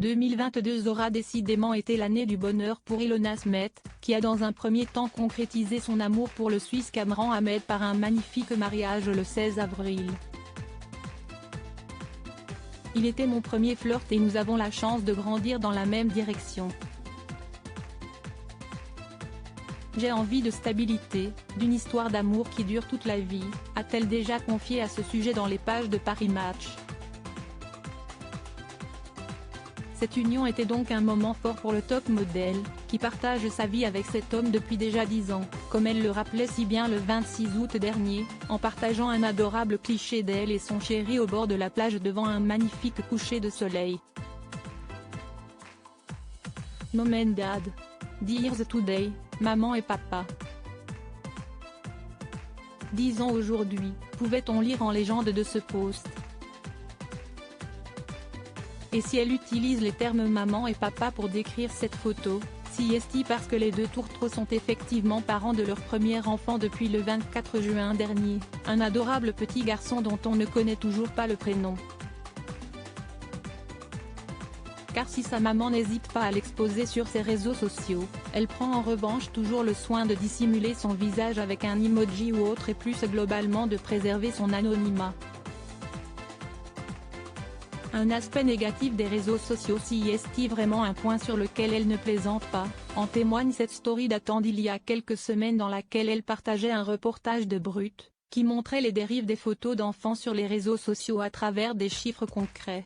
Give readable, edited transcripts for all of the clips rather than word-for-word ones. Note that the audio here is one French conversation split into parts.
2022 aura décidément été l'année du bonheur pour Ilona Smet, qui a dans un premier temps concrétisé son amour pour le Suisse Cameron Ahmed par un magnifique mariage le 16 avril. Il était mon premier flirt et nous avons la chance de grandir dans la même direction. J'ai envie de stabilité, d'une histoire d'amour qui dure toute la vie, a-t-elle déjà confié à ce sujet dans les pages de Paris Match. Cette union était donc un moment fort pour le top modèle, qui partage sa vie avec cet homme depuis déjà 10 ans, comme elle le rappelait si bien le 26 août dernier, en partageant un adorable cliché d'elle et son chéri au bord de la plage devant un magnifique coucher de soleil. Mom and Dad. Here's Today, maman et papa. 10 ans aujourd'hui, pouvait-on lire en légende de ce post. Et si elle utilise les termes maman et papa pour décrire cette photo, si est-il parce que les deux tourtereaux sont effectivement parents de leur premier enfant depuis le 24 juin dernier, un adorable petit garçon dont on ne connaît toujours pas le prénom. Car si sa maman n'hésite pas à l'exposer sur ses réseaux sociaux, elle prend en revanche toujours le soin de dissimuler son visage avec un emoji ou autre et plus globalement de préserver son anonymat. Un aspect négatif des réseaux sociaux si est vraiment un point sur lequel elle ne plaisante pas, en témoigne cette story datant d'il y a quelques semaines dans laquelle elle partageait un reportage de Brut, qui montrait les dérives des photos d'enfants sur les réseaux sociaux à travers des chiffres concrets.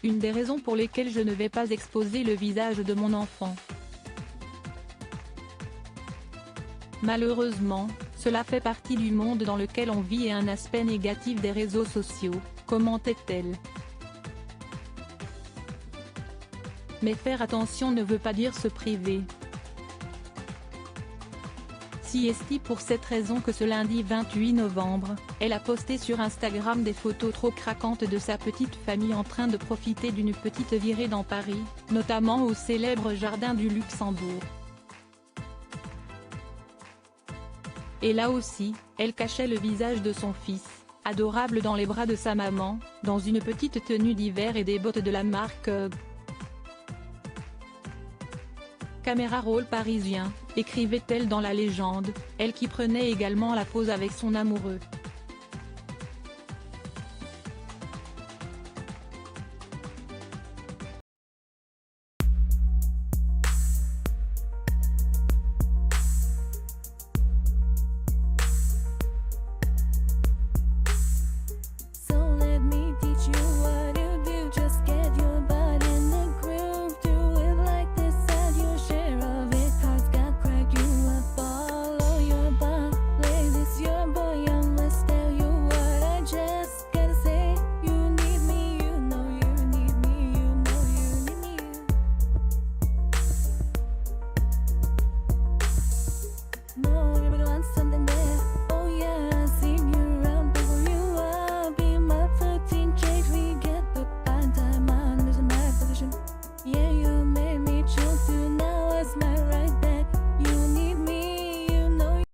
Une des raisons pour lesquelles je ne vais pas exposer le visage de mon enfant. Malheureusement, cela fait partie du monde dans lequel on vit et un aspect négatif des réseaux sociaux, commentait-elle. Mais faire attention ne veut pas dire se priver. Si est pour cette raison que ce lundi 28 novembre, elle a posté sur Instagram des photos trop craquantes de sa petite famille en train de profiter d'une petite virée dans Paris, notamment au célèbre jardin du Luxembourg. Et là aussi, elle cachait le visage de son fils, adorable dans les bras de sa maman, dans une petite tenue d'hiver et des bottes de la marque UGG. Caméra roll parisien, écrivait-elle dans la légende, elle qui prenait également la pose avec son amoureux.